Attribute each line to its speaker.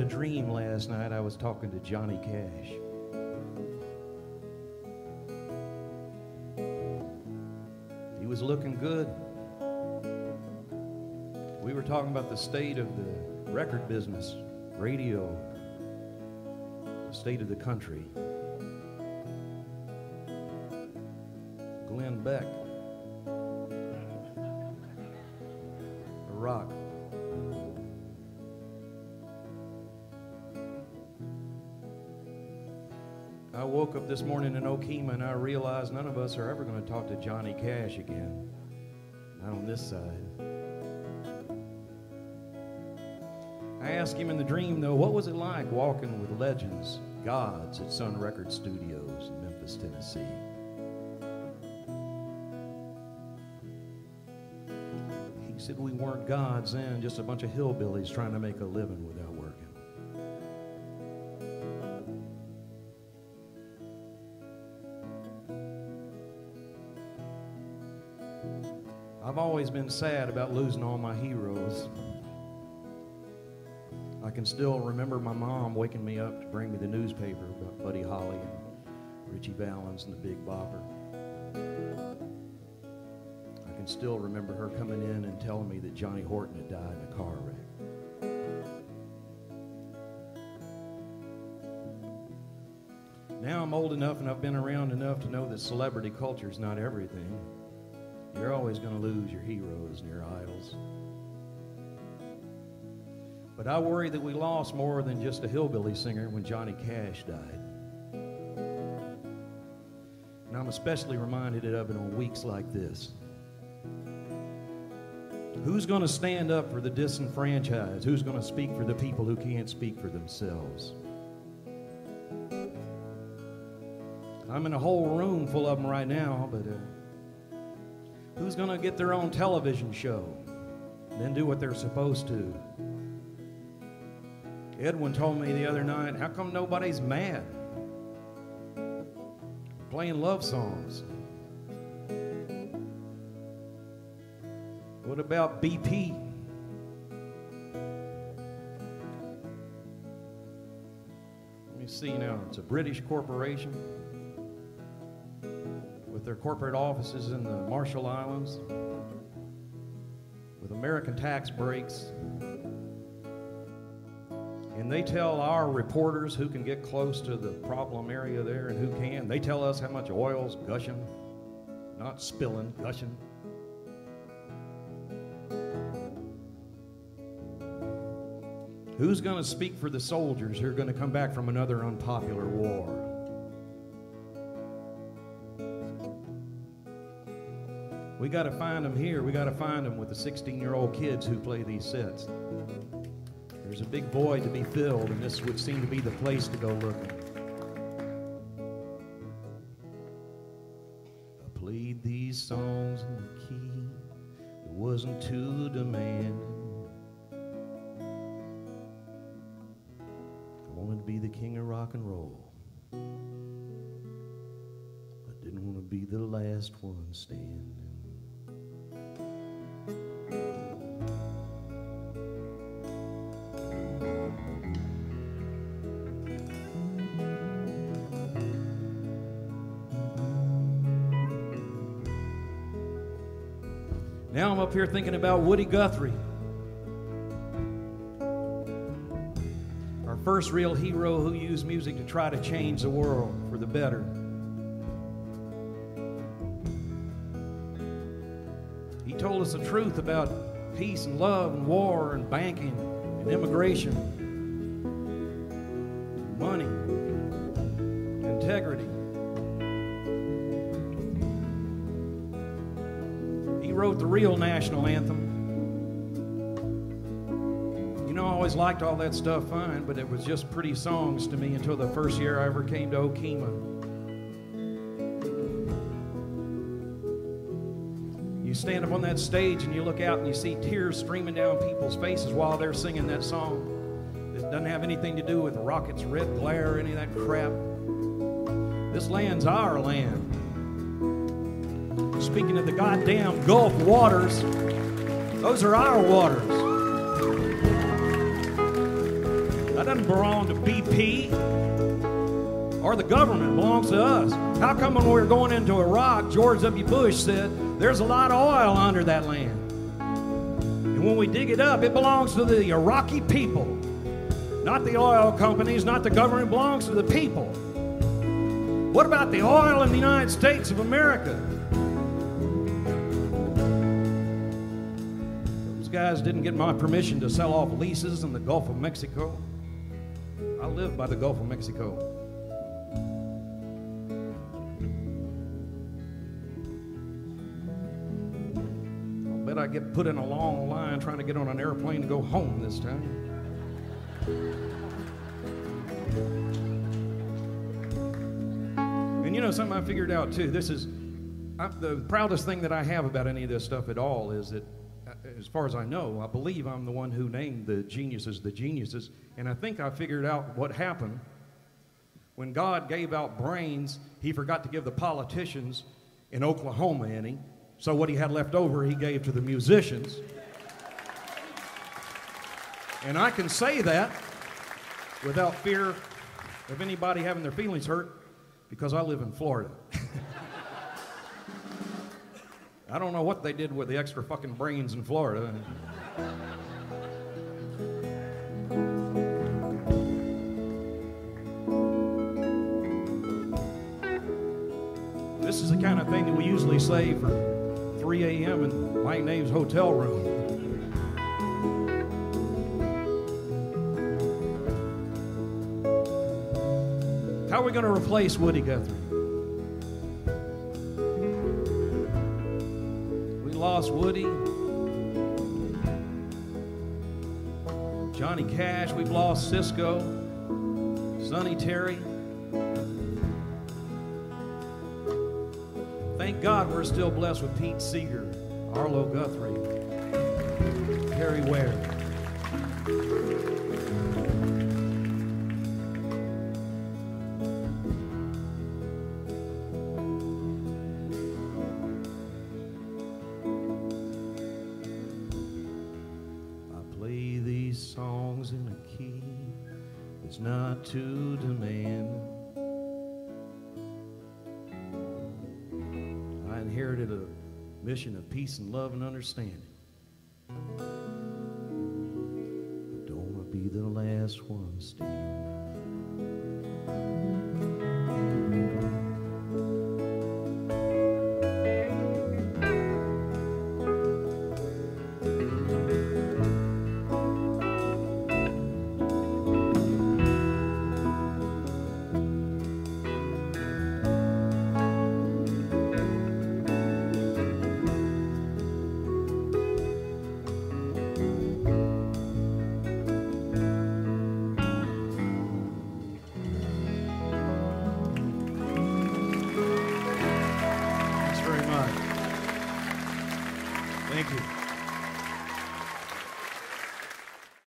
Speaker 1: dream last night. I was talking to Johnny Cash. He was looking good. We were talking about the state of the record business, radio, the state of the country. Glenn Beck, a rock. I woke up this morning in Okemah and I realized none of us are ever going to talk to Johnny Cash again. Not on this side. I asked him in the dream, though, what was it like walking with legends, gods at Sun Record Studios in Memphis, Tennessee? He said we weren't gods then, just a bunch of hillbillies trying to make a living without working. I've always been sad about losing all my heroes. I can still remember my mom waking me up to bring me the newspaper about Buddy Holly and Richie Valens and the Big Bopper. I can still remember her coming in and telling me that Johnny Horton had died in a car wreck. Now I'm old enough and I've been around enough to know that celebrity culture is not everything. You're always going to lose your heroes and your idols. But I worry that we lost more than just a hillbilly singer when Johnny Cash died. And I'm especially reminded of it on weeks like this. Who's going to stand up for the disenfranchised? Who's going to speak for the people who can't speak for themselves? I'm in a whole room full of them right now, but who's going to get their own television show and then do what they're supposed to? Edwin told me the other night, how come nobody's mad? Playing love songs. What about BP? Let me see now. It's a British corporation with their corporate offices in the Marshall Islands, with American tax breaks. And they tell our reporters who can get close to the problem area there and who can. They tell us how much oil's gushing, not spilling, gushing. Who's going to speak for the soldiers who are going to come back from another unpopular war? We got to find them here. We got to find them with the 16-year-old kids who play these sets. There's a big void to be filled, and this would seem to be the place to go looking. I played these songs in the key that wasn't too demanding. I wanted to be the king of rock and roll. I didn't want to be the last one standing. Now I'm up here thinking about Woody Guthrie, our first real hero who used music to try to change the world for the better. He told us the truth about peace and love and war and banking and immigration, money, integrity. He wrote the real national anthem. You know, I always liked all that stuff fine, but it was just pretty songs to me until the first year I ever came to Okemah. You stand up on that stage and you look out and you see tears streaming down people's faces while they're singing that song. It doesn't have anything to do with rockets, red glare, or any of that crap. This land's our land. Speaking of the goddamn Gulf waters, those are our waters. That doesn't belong to BP or the government. It belongs to us. How come when we were going into Iraq, George W. Bush said, there's a lot of oil under that land. And when we dig it up, it belongs to the Iraqi people. Not the oil companies, not the government. It belongs to the people. What about the oil in the United States of America? Those guys didn't get my permission to sell off leases in the Gulf of Mexico. I live by the Gulf of Mexico. I'll bet I get put in a long line trying to get on an airplane to go home this time. And you know something I figured out too, the proudest thing that I have about any of this stuff at all is that, as far as I know, I believe I'm the one who named the geniuses, and I think I figured out what happened. When God gave out brains, he forgot to give the politicians in Oklahoma any, so what he had left over he gave to the musicians. And I can say that without fear of anybody having their feelings hurt, because I live in Florida. I don't know what they did with the extra fucking brains in Florida. This is the kind of thing that we usually say for 3 a.m. in Mike Nave's hotel room. How are we going to replace Woody Guthrie? We lost Woody, Johnny Cash, we've lost Cisco, Sonny Terry. Thank God we're still blessed with Pete Seeger, Arlo Guthrie, Harry Ware. Songs in a key that's not too demanding. I inherited a mission of peace and love and understanding. I don't want to be the last one standing.